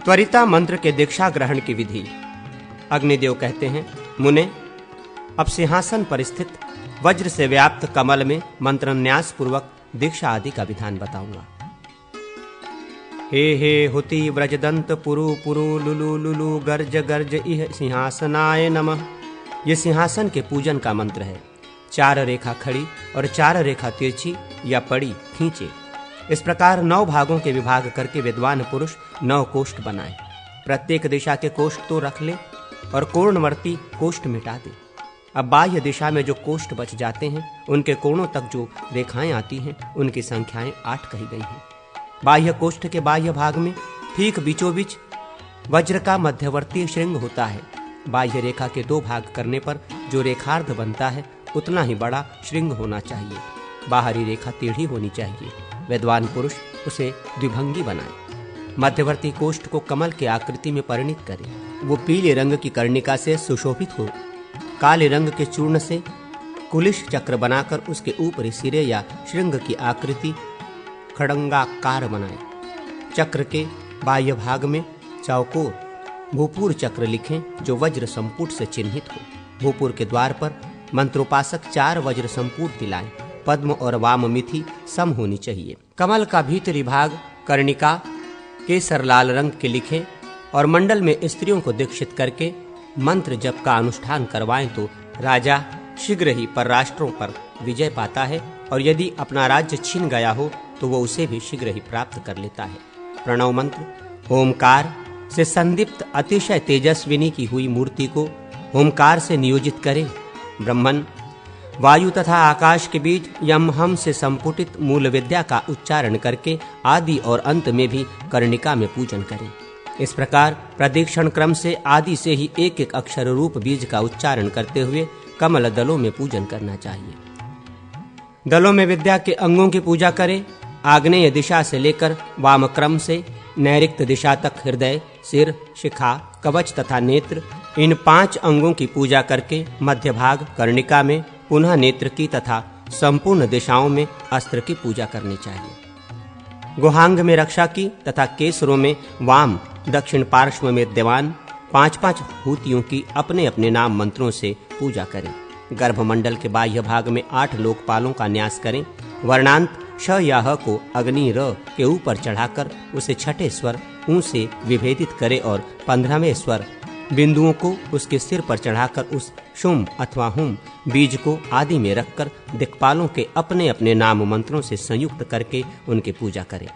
त्वरिता मंत्र के दीक्षा ग्रहण की विधि। अग्निदेव कहते हैं, मुने, अब सिंहासन पर स्थित वज्र से व्याप्त कमल में मंत्रन्यास पूर्वक दीक्षा आदि का विधान बताऊंगा। हे हे हुति व्रजदंत पुरु पुरु लुलु लुलु गर्ज गर्ज इह सिंहासनाय नमः। ये सिंहासन के पूजन का मंत्र है। 4 रेखा खड़ी और 4 रेखा तिरछी या पड़ी खींचे। इस प्रकार 9 भागों के विभाग करके विद्वान पुरुष 9 कोष्ठ बनाए। प्रत्येक दिशा के कोष्ठ तो रख ले और कोणवर्ती कोष्ठ मिटा दे। अब बाह्य दिशा में जो कोष्ठ बच जाते हैं, उनके कोणों तक जो रेखाएं आती हैं, उनकी संख्याएं 8 कही गई हैं। बाह्य कोष्ठ के बाह्य भाग में ठीक बीचों बीच वज्र का मध्यवर्ती श्रृंग होता है। बाह्य रेखा के 2 भाग करने पर जो रेखार्ध बनता है, उतना ही बड़ा श्रृंग होना चाहिए। बाहरी रेखा टेढ़ी होनी चाहिए। विद्वान पुरुष उसे द्विभंगी बनाए। मध्यवर्ती कोष्ठ को कमल की आकृति में परिणित करे। वो पीले रंग की कर्णिका से सुशोभित हो। काले रंग के चूर्ण से कुलिश चक्र बनाकर उसके ऊपरी सिरे या श्रृंग की आकृति खड़ंगाकार बनाए। चक्र के बाह्य भाग में चौकोर भूपुर चक्र लिखें, जो वज्र संपुट से चिन्हित हो। भूपुर के द्वार पर मंत्रोपासक 4 वज्र संपुट दिलाएं। पद्म और वाममिथि सम होनी चाहिए। कमल का भीतरी भाग कर्णिका केसर लाल रंग के लिखें और मंडल में स्त्रियों को दीक्षित करके मंत्र जप का अनुष्ठान करवाएं तो राजा शीघ्र ही परराष्ट्रों पर विजय पाता है, और यदि अपना राज्य छीन गया हो तो वो उसे भी शीघ्र ही प्राप्त कर लेता है। प्रणव मंत्र। ओमकार से संदीप्त अतिशय तेजस्विनी की हुई मूर्ति को ओमकार से नियोजित करें। ब्रह्मन, वायु तथा आकाश के बीच यम हम से संपुटित मूल विद्या का उच्चारण करके आदि और अंत में भी कर्णिका में पूजन करें। इस प्रकार प्रदीक्षण क्रम से आदि से ही एक एक अक्षर रूप बीज का उच्चारण करते हुए कमल दलों में पूजन करना चाहिए। दलों में विद्या के अंगों की पूजा करें। आग्नेय दिशा से लेकर वाम क्रम से नैऋत्य दिशा तक हृदय, सिर, शिखा, कवच तथा नेत्र, इन 5 अंगों की पूजा करके मध्य भाग कर्णिका में पुनः नेत्र की तथा संपूर्ण दिशाओं में अस्त्र की पूजा करनी चाहिए। गुहांग में रक्षा की तथा केसरों में वाम दक्षिण पार्श्व में विद्यमान 5-5 हूतियों की अपने अपने नाम मंत्रों से पूजा करें। गर्भमंडल के बाह्य भाग में 8 लोकपालों का न्यास करें। वर्णांत श या ह को अग्नि र के ऊपर चढ़ाकर उसे 6ठे स्वर ऊ से विभेदित करे और 15वें स्वर बिंदुओं को उसके सिर पर चढ़ाकर उस शुम अथवा हुम बीज को आदि में रखकर दिक्पालों के अपने अपने नाम मंत्रों से संयुक्त करके उनकी पूजा करें।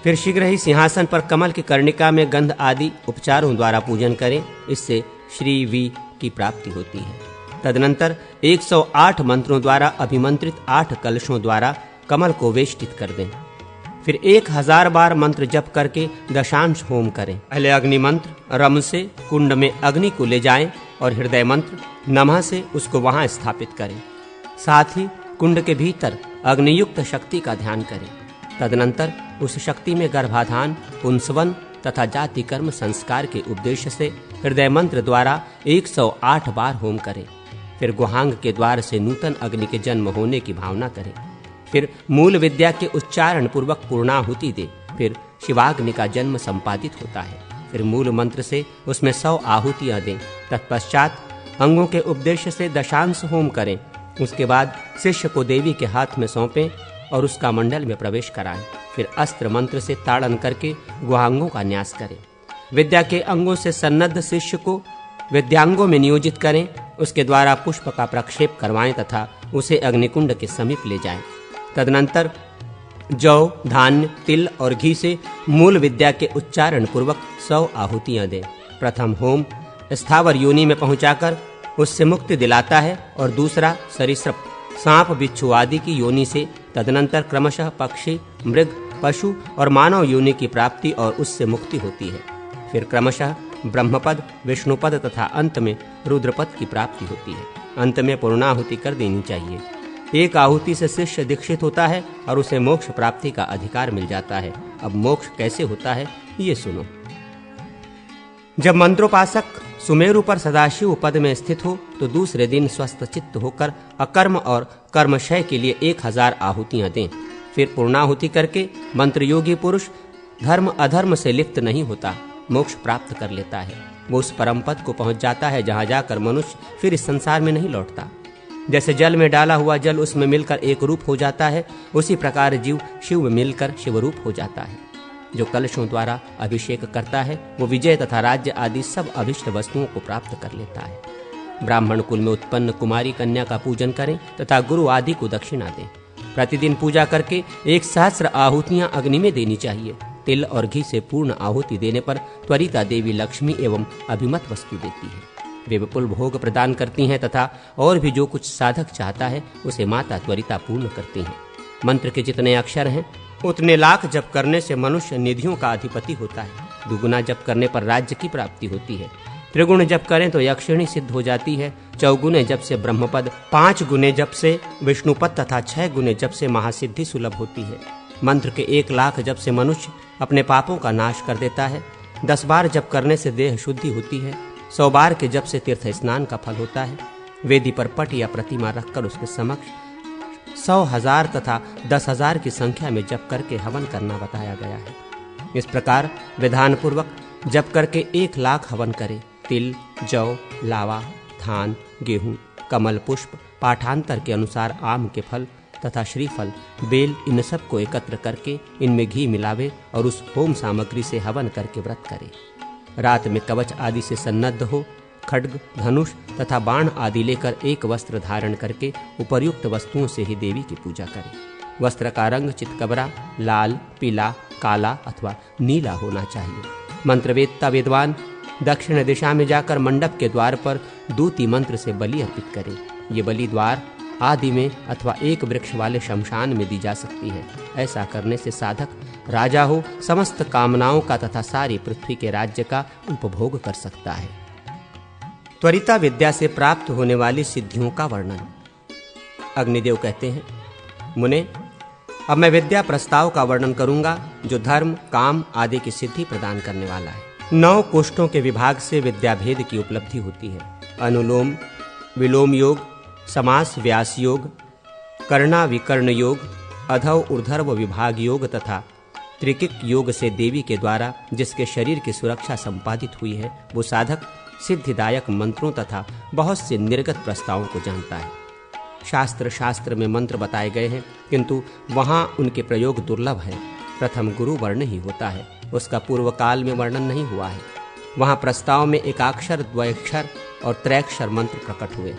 फिर शीघ्र ही सिंहासन पर कमल की कर्णिका में गंध आदि उपचारों द्वारा पूजन करें। इससे श्री वी की प्राप्ति होती है। तदनंतर 108 मंत्रों द्वारा अभिमंत्रित 8 कलशों द्वारा कमल को वेष्टित कर दें। फिर 1000 बार मंत्र जप करके दशांश होम करें। पहले अग्नि मंत्र रम से कुंड में अग्नि को ले जाएं और हृदय मंत्र नमः से उसको वहां स्थापित करें। साथ ही कुंड के भीतर अग्नियुक्त शक्ति का ध्यान करें। तदनंतर उस शक्ति में गर्भाधान, पुंसवन तथा जाति कर्म संस्कार के उद्देश्य से हृदय मंत्र द्वारा 108 बार होम करें। फिर गुहांग के द्वार से नूतन अग्नि के जन्म होने की भावना करें। फिर मूल विद्या के उच्चारण पूर्वक पूर्णाहुति दे। फिर शिवाग्नि का जन्म संपादित होता है। फिर मूल मंत्र से उसमें 100 आहुतियां दें। तत्पश्चात अंगों के उपदेश से दशांश होम करें। उसके बाद शिष्य को देवी के हाथ में सौंपें और उसका मंडल में प्रवेश कराएं। फिर अस्त्र मंत्र से ताड़न करके गुहांगों का न्यास करें। विद्या के अंगों से सन्नद्ध शिष्य को विद्यांगों में नियोजित करें। उसके द्वारा पुष्प का प्रक्षेप करवाएं तथा उसे अग्निकुंड के समीप ले जाएं। तदनंतर जौ, धान्य, तिल और घी से मूल विद्या के उच्चारण पूर्वक 100 आहुतियां दें। प्रथम होम स्थावर योनि में पहुंचाकर उससे मुक्ति दिलाता है और दूसरा सरीसृप सांप, बिच्छू आदि की योनि से। तदनंतर क्रमशः पक्षी, मृग, पशु और मानव योनि की प्राप्ति और उससे मुक्ति होती है। फिर क्रमशः ब्रह्मपद, विष्णुपद तथा अंत में रुद्रपद की प्राप्ति होती है। अंत में पूर्णाहुति कर देनी चाहिए। एक आहुति से शिष्य दीक्षित होता है और उसे मोक्ष प्राप्ति का अधिकार मिल जाता है। अब मोक्ष कैसे होता है ये सुनो। जब मंत्रोपासक सुमेरु पर सदाशिव पद में स्थित हो तो दूसरे दिन स्वस्थ चित्त होकर अकर्म और कर्मक्षय के लिए 1000 आहुतियां दें। फिर पूर्णाहुति करके मंत्रयोगी पुरुष धर्म अधर्म से लिप्त नहीं होता। मोक्ष प्राप्त कर लेता है। वो उस परम पद को पहुंच जाता है जहां जाकर मनुष्य फिर इस संसार में नहीं लौटता। जैसे जल में डाला हुआ जल उसमें मिलकर एक रूप हो जाता है, उसी प्रकार जीव शिव में मिलकर शिवरूप हो जाता है। जो कलशों द्वारा अभिषेक करता है वो विजय तथा राज्य आदि सब अभिष्ट वस्तुओं को प्राप्त कर लेता है। ब्राह्मण कुल में उत्पन्न कुमारी कन्या का पूजन करें तथा गुरु आदि को दक्षिणा दें। प्रतिदिन पूजा करके 1,000 आहुतियां अग्नि में देनी चाहिए। तिल और घी से पूर्ण आहुति देने पर त्वरिता देवी लक्ष्मी एवं अभिमत वस्तु देती है। वे विपुल भोग प्रदान करती हैं तथा और भी जो कुछ साधक चाहता है उसे माता त्वरिता पूर्ण करती हैं। मंत्र के जितने अक्षर हैं उतने लाख जप करने से मनुष्य निधियों का अधिपति होता है। दुगुना जप करने पर राज्य की प्राप्ति होती है। त्रिगुण जप करें तो यक्षिणी सिद्ध हो जाती है। चौगुने जप से ब्रह्मपद, 5 गुने जप से विष्णुपद तथा 6 गुने जप से महासिद्धि सुलभ होती है। मंत्र के 1 लाख जप से मनुष्य अपने पापों का नाश कर देता है। 10 बार जप करने से देह शुद्धि होती है। 100 बार के जप से तीर्थ स्नान का फल होता है। वेदी पर पट या प्रतिमा रखकर उसके समक्ष 100,000 तथा 10,000 की संख्या में जप करके हवन करना बताया गया है। इस प्रकार विधान पूर्वक जप करके 1 लाख हवन करे। तिल, जौ, लावा, धान, गेहूं, कमल पुष्प, पाठांतर के अनुसार आम के फल तथा श्रीफल, बेल, इन सब को एकत्र करके इनमें घी मिलावे और उस होम सामग्री से हवन करके व्रत करे। रात में कवच आदि से सन्नद्ध हो, खड्ग, धनुष तथा बाण आदि लेकर एक वस्त्र धारण करके उपर्युक्त वस्तुओं से ही देवी की पूजा करे। वस्त्र का रंग चितकबरा, लाल, पीला, काला अथवा नीला होना चाहिए। मंत्रवेत्ता विद्वान दक्षिण दिशा में जाकर मंडप के द्वार पर दूती मंत्र से बलि अर्पित करे। ये बलि द्वार आदि में अथवा एक वृक्ष वाले शमशान में दी जा सकती है। ऐसा करने से साधक राजा हो समस्त कामनाओं का तथा सारी पृथ्वी के राज्य का उपभोग कर सकता है। त्वरिता विद्या से प्राप्त होने वाली सिद्धियों का वर्णन। अग्निदेव कहते हैं, मुने, अब मैं विद्या प्रस्ताव का वर्णन करूंगा जो धर्म, काम आदि की सिद्धि प्रदान करने वाला है। 9 कोष्ठों के विभाग से विद्या भेद की उपलब्धि होती है। अनुलोम विलोम योग, समास व्यास योग, कर्णा विकर्ण योग, अधव ऊर्ध्व विभाग योग तथा त्रिकिक योग से देवी के द्वारा जिसके शरीर की सुरक्षा संपादित हुई है वो साधक सिद्धिदायक मंत्रों तथा बहुत से निर्गत प्रस्तावों को जानता है। शास्त्र में मंत्र बताए गए हैं किंतु वहाँ उनके प्रयोग दुर्लभ है। प्रथम गुरु वर्ण ही होता है, उसका पूर्व काल में वर्णन नहीं हुआ है। वहाँ प्रस्ताव में एकाक्षर, द्वयक्षर और त्रैक्षर मंत्र प्रकट हुए।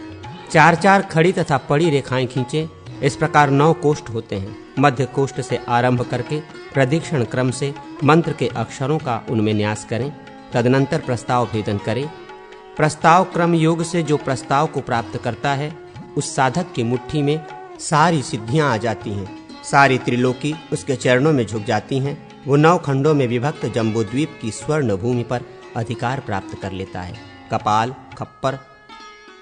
4-4 खड़ी तथा पड़ी रेखाएं खींचे। इस प्रकार 9 कोष्ठ होते हैं। मध्य कोष्ठ से आरंभ करके प्रदक्षिण क्रम से मंत्र के अक्षरों का उनमें न्यास करें। तदनंतर प्रस्ताव भेदन करें। प्रस्ताव क्रम योग से जो प्रस्ताव को प्राप्त करता है उस साधक की मुट्ठी में सारी सिद्धियां आ जाती हैं। सारी त्रिलोकी उसके चरणों में झुक जाती हैं। वो 9 खंडों में विभक्त जम्बूद्वीप की स्वर्ण भूमि पर अधिकार प्राप्त कर लेता है। कपाल, खप्पर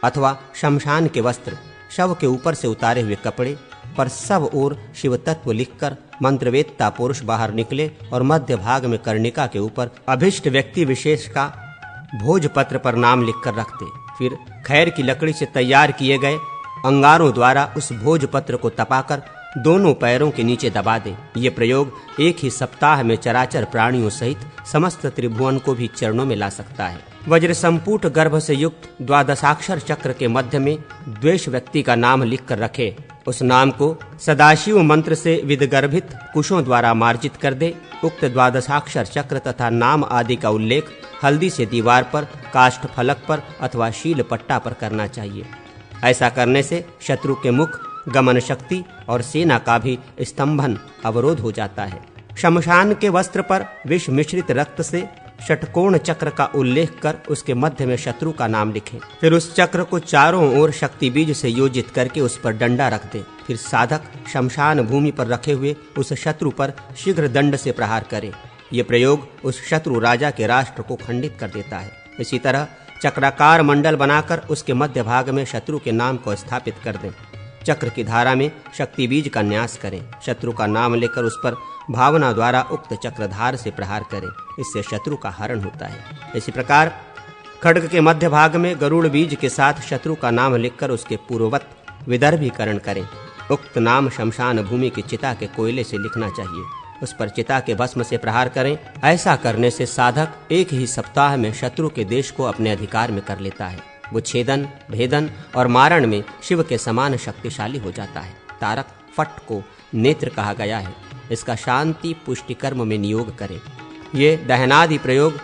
अथवा शमशान के वस्त्र, शव के ऊपर से उतारे हुए कपड़े पर सब ओर शिव तत्व लिखकर मंत्रवेत्ता पुरुष बाहर निकले और मध्य भाग में कर्णिका के ऊपर अभिष्ट व्यक्ति विशेष का भोजपत्र पर नाम लिखकर रखते। फिर खैर की लकड़ी से तैयार किए गए अंगारों द्वारा उस भोजपत्र को तपाकर दोनों पैरों के नीचे दबा दे। ये प्रयोग एक ही सप्ताह में चराचर प्राणियों सहित समस्त त्रिभुवन को भी चरणों में ला सकता है। वज्र संपुट गर्भ से युक्त 12 चक्र के मध्य में द्वेष व्यक्ति का नाम लिखकर रखे। उस नाम को सदाशिव मंत्र से विदगर्भित कुशों द्वारा मार्जित कर दे। उक्त 12 चक्र तथा नाम आदि का उल्लेख हल्दी से दीवार पर, काष्ठ फलक पर अथवा शील पट्टा पर करना चाहिए। ऐसा करने से शत्रु के मुख, गमन शक्ति और सेना का भी स्तंभन अवरोध हो जाता है। शमशान के वस्त्र पर विष मिश्रित रक्त से षटकोण चक्र का उल्लेख कर उसके मध्य में शत्रु का नाम लिखें। फिर उस चक्र को चारों ओर शक्ति बीज से योजित करके उस पर डंडा रख दे। फिर साधक शमशान भूमि पर रखे हुए उस शत्रु पर शीघ्र दंड से प्रहार करे। ये प्रयोग उस शत्रु राजा के राष्ट्र को खंडित कर देता है। इसी तरह चक्राकार मंडल बनाकर उसके मध्य भाग में शत्रु के नाम को स्थापित कर दें। चक्र की धारा में शक्ति बीज का न्यास करें। शत्रु का नाम लेकर उस पर भावना द्वारा उक्त चक्रधार से प्रहार करें। इससे शत्रु का हरण होता है। इसी प्रकार खड्ग के मध्य भाग में गरुड़ बीज के साथ शत्रु का नाम लिखकर उसके पूर्ववत विदर्भीकरण करें। उक्त नाम शमशान भूमि की चिता के कोयले से लिखना चाहिए। उस पर चिता के भस्म से प्रहार करें। ऐसा करने से साधक एक ही सप्ताह में शत्रु के देश को अपने अधिकार में कर लेता है। वो छेदन, भेदन और मारण में शिव के समान शक्तिशाली हो जाता है। तारक फट को नेत्र कहा गया है। इसका शांति पुष्टि कर्म में नियोग करें। ये दहनादि प्रयोग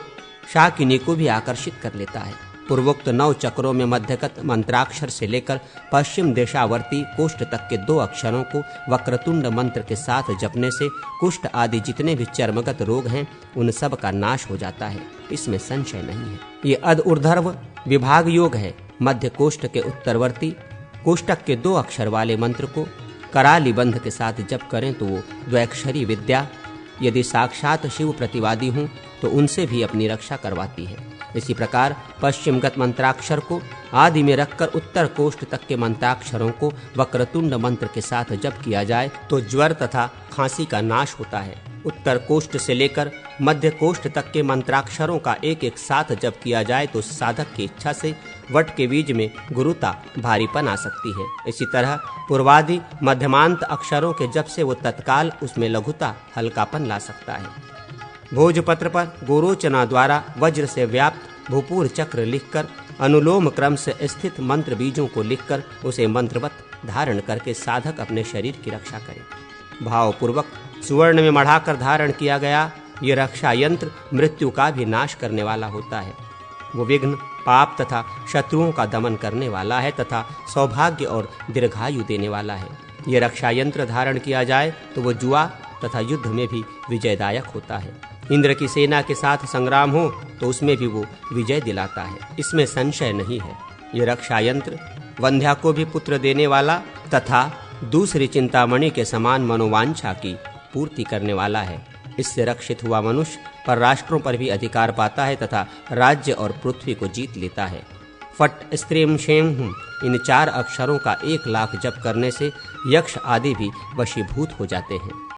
शाकिनी को भी आकर्षित कर लेता है। पूर्वोक्त 9 चक्रों में मध्यगत मंत्राक्षर से लेकर पश्चिम देशावर्ती कुष्ठ तक के 2 अक्षरों को वक्रतुंड मंत्र के साथ जपने से कुष्ठ आदि जितने भी चर्मगत रोग हैं उन सब का नाश हो जाता है। इसमें संशय नहीं है। ये अध ऊर्ध्व विभाग योग है। मध्य कोष्ठ के उत्तरवर्ती कोष्ठक के 2 अक्षर वाले मंत्र को कराली बंध के साथ जप करें तो वो द्वैक्षरी विद्या यदि साक्षात शिव प्रतिवादी हों तो उनसे भी अपनी रक्षा करवाती है। इसी प्रकार पश्चिमगत मंत्राक्षर को आदि में रखकर उत्तर कोष्ठ तक के मंत्राक्षरों को वक्रतुंड मंत्र के साथ जप किया जाए तो ज्वर तथा खांसी का नाश होता है। उत्तर कोष्ठ से लेकर मध्य कोष्ठ तक के मंत्राक्षरों का एक एक साथ जप किया जाए तो साधक की इच्छा से वट के बीज में गुरुता भारीपन आ सकती है। इसी तरह पूर्वादि मध्यमांत अक्षरों के जप से वो तत्काल उसमें लघुता हल्कापन ला सकता है। भोजपत्र पर गोरोचना द्वारा वज्र से व्याप्त भूपूर चक्र लिखकर अनुलोम क्रम से स्थित मंत्र बीजों को लिखकर उसे मंत्रवत धारण करके साधक अपने शरीर की रक्षा करे। भावपूर्वक सुवर्ण में मढ़ाकर धारण किया गया ये रक्षा यंत्र मृत्यु का भी नाश करने वाला होता है। वो विघ्न, पाप तथा शत्रुओं का दमन करने वाला है तथा सौभाग्य और दीर्घायु देने वाला है। ये रक्षा यंत्र धारण किया जाए तो वो जुआ तथा युद्ध में भी विजयदायक होता है। इंद्र की सेना के साथ संग्राम हो तो उसमें भी वो विजय दिलाता है। इसमें संशय नहीं है। ये रक्षा यंत्र वंध्या को भी पुत्र देने वाला तथा दूसरी चिंतामणि के समान मनोवांछा की पूर्ति करने वाला है। इससे रक्षित हुआ मनुष्य पर राष्ट्रों पर भी अधिकार पाता है तथा राज्य और पृथ्वी को जीत लेता है। फट स्त्रीम शेम हूँ इन 4 अक्षरों का 1 लाख जप करने से यक्ष आदि भी वशीभूत हो जाते हैं।